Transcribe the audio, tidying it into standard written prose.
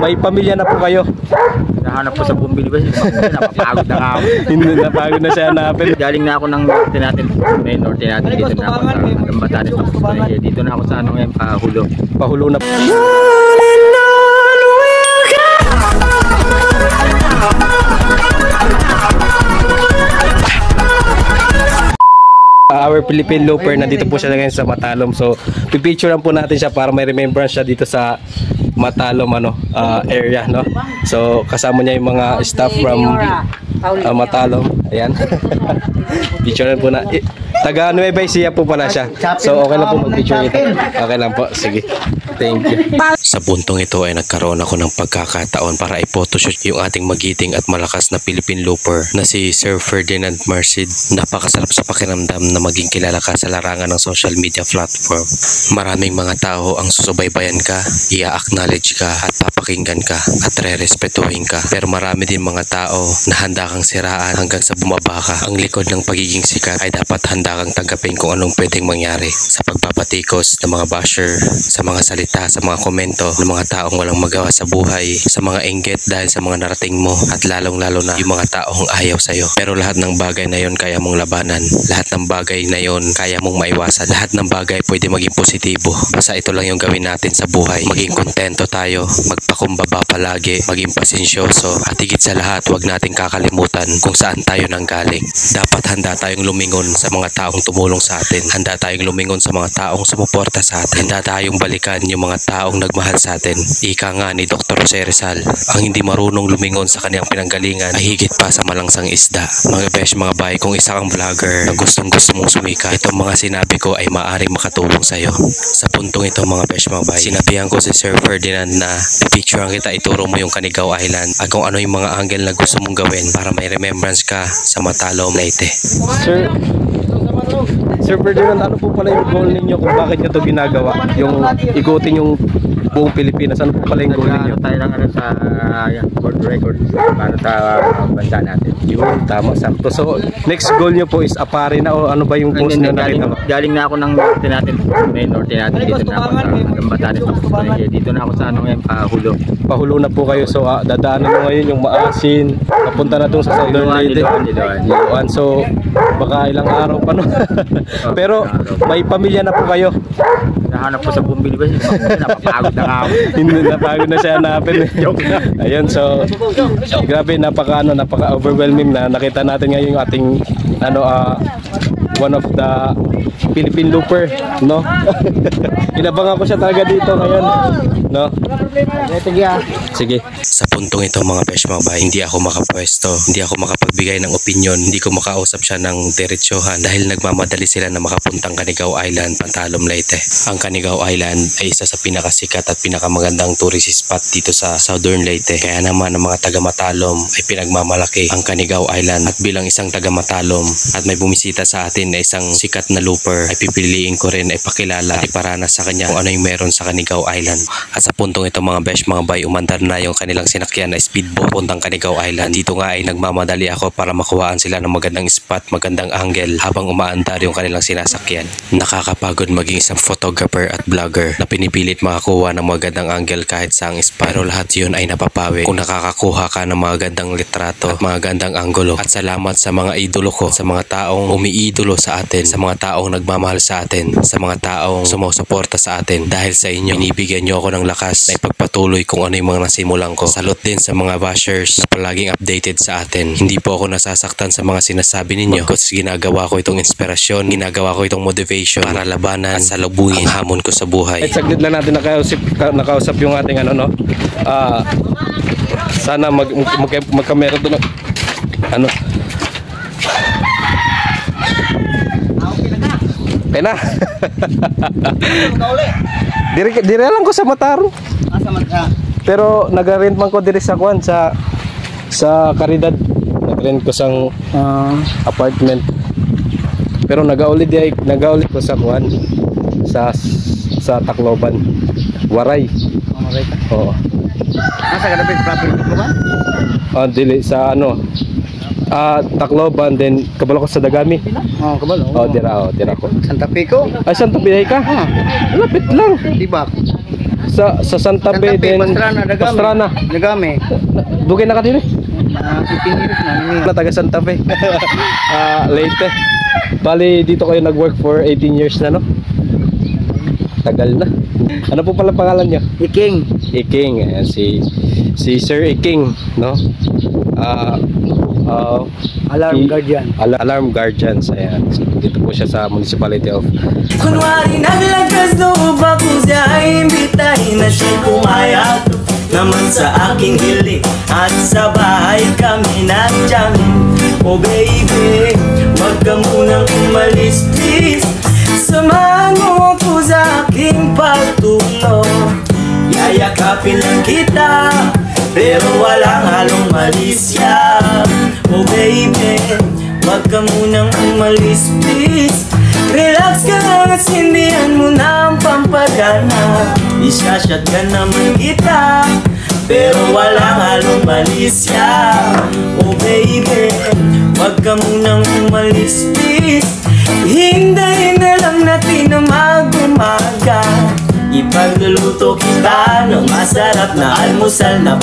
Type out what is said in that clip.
may pamilya na po kayo. Nahanap ko sa bumili ba? Napapagod na nga ako. Hindi, napagod na siya hanapin. Galing na ako ng norte natin. May norte natin. Dito na ako sa Batanes. Dito na ako sa ano ngayon, Pahulo. Pahulo na. Our Philippine Looper, nandito po siya ngayon sa Matalom. So, pipicturean po natin siya para may remembrance siya dito sa Matalom area, no? So, kasama niya yung mga staff from Matalom. Ayan. Picturean po na. Taga Nueva Ecija po pala siya. So, okay lang po mag-picture ito. Okay lang po. Sige. Thank you. Sa puntong ito ay nagkaroon ako ng pagkakataon para i-photoshoot yung ating magiting at malakas na Philippine Looper na si Sir Ferdinand Marcid. Napakasarap sa pakiramdam na maging kilala ka sa larangan ng social media platform. Maraming mga tao ang susubaybayan ka, i-acknowledge ka at papakinggan ka at re-respetuhin ka. Pero marami din mga tao na handa kang siraan hanggang sa bumaba ka. Ang likod ng pagiging sikat ay dapat handa kang tanggapin kung anong pwedeng mangyari sa pagpapatikos ng mga basher, sa mga salita, sa mga komento ng mga taong walang magawa sa buhay, sa mga inggit dahil sa mga narating mo at lalong-lalo na yung mga taong ayaw sa'yo. Pero lahat ng bagay na yon kaya mong labanan. Lahat ng bagay na yon kaya mong maiwasan. Lahat ng bagay pwede maging positibo. Basta ito lang yung gawin natin sa buhay. Maging kontento tayo, magpakumbaba palagi, maging pasensyoso at higit sa lahat huwag natin kakalimutan kung saan tayo nanggaling. Dapat handa tayong lumingon sa mga taong tumulong sa atin. Handa tayong lumingon sa mga taong sumuporta sa atin. Handa tayong balikan yung mga taong nagmahal sa atin. Ika nga ni Dr. Jose Rizal, ang hindi marunong lumingon sa kanyang pinanggalingan ay higit pa sa malangsang isda. Mga besh, mga bay, kung isa kang vlogger na gustong mong sumika, itong mga sinabi ko ay maaaring makatulong sa'yo. Sa puntong ito mga besh, mga bay, sinabihan ko si Sir Ferdinand na pipicturean kita, ituro mo yung Canigao Island at kung ano yung mga angle na gusto mong gawin para may remembrance ka sa Matalom, Leyte. Sir Ferdinand, ano po pala yung goal ninyo kung bakit nyo ito ginagawa? Yung igutin yung buong Pilipinas, ano po pala yung goal ninyo? Tayo lang sa world record para sa bansa natin. Yun, tama, sakto. So, next goal nyo po is apare na o ano ba yung post nyo nakita? Galing na ako ng norte natin. May norte natin. Dito na ako sa Batanes. Dito na ako sa ano ngayon, Pahulo. Pahulo na po kayo. So, dadaanan mo ngayon yung Maasin. Papunta na doon sa Southern Leyte. Liloan. So, baka ilang araw pa, no? Pero, may pamilya na po kayo. Nahanap ko sa bumili ba? Napapagod na nga ako. Hindi, napagod na siya hanapin. Ayun, so, grabe, napaka-overwhelming na nakita natin ngayon yung ating, one of the Philippine Looper, no? Inabangan ko siya talaga dito ngayon, no? Sige. Sa puntong ito mga besh, mga bay, hindi ako makapwesto, hindi ako makapagbigay ng opinion, hindi ko makausap siya ng diretsyohan dahil nagmamadali sila na makapuntang Canigao Island, Matalom, Leyte. Ang Canigao Island ay isa sa pinakasikat at pinakamagandang tourist spot dito sa Southern Leyte. Kaya naman ang mga taga Matalom ay pinagmamalaki ang Canigao Island at bilang isang taga Matalom at may bumisita sa atin na isang sikat na looper ay pipiliin ko rin ay pakilala at iparanas sa kanya kung ano yung meron sa Canigao Island. At sa puntong ito mga besh, mga bay, umandar na yung kanilang sinakyan na speedboat puntang Canigao Island. Dito nga ay nagmamadali ako para makuhaan sila ng magandang spot, magandang angle habang umaandar yung kanilang sinasakyan. Nakakapagod maging isang photographer at vlogger na pinipilit makakuha ng magandang angle kahit saang spot. Pero lahat yun ay napapawi kung nakakakuha ka ng mga gandang litrato at mga gandang anggulo. At salamat sa mga idolo ko, sa mga taong umiidolo sa atin, sa mga taong nagmamahal sa atin, sa mga taong sumusuporta sa atin. Dahil sa inyo, binibigyan nyo ako ng lakas na ipagpatuloy kung ano yung mga nasimulan ko. Salute din sa mga bashers na palaging updated sa atin. Hindi po ako nasasaktan sa mga sinasabi ninyo. Kasi ginagawa ko itong inspirasyon, ginagawa ko itong motivation para labanan at salubungin ang hamon ko sa buhay. At saglit lang natin nakausap yung ating sana magkameron doon kaya na. Dire lang ko sa Matarong. Pero nag-rent man ko dire sa Kwan sa Caridad. Nag-rent ko sang apartment. Pero nagaulit ko sa Kwan sa Tacloban. Waray. Waray ka? Oo. Nasa ka na property ko ba? Dili sa Tacloban, then kabalo ko sa Dagami. Kabalo. Dira ko. Santa Pico? Ay, Santa Pico ka? Lapit lang. Tibak. Sa Santa Fe din. Pastrana. Nagame. Dugay na ka din eh. 15 years na nimi. Na taga Santa Fe. Leyte. Bali dito kayo nag-work for 18 years na, no? Tagal na. Ano po pala pangalan niyo? Iking. Iking. Ayan, si Sir Iking, no? Alarm guardian. Alarm guardians. Ayan. So, dito po siya sa municipality of Kunwari naglagas loob ako siya ay imbitahin na siya pumayag naman sa aking hiling at sa bahay kami nagjamin. Oh baby, wag ka munang umalis please, samahan mo ako sa aking pagtulog. Yayakapin lang kita pero walang halong malisya. Oh baby, wag ka munang umalis please, relax ka lang at sindihan mo na ang pampadana. Isa-shotgun naman kita pero walang halong malisya. Oh baby, wag ka munang umalis please, hintayin na lang natin na mag-umaga. Ipagluluto kita ng masarap na almusal na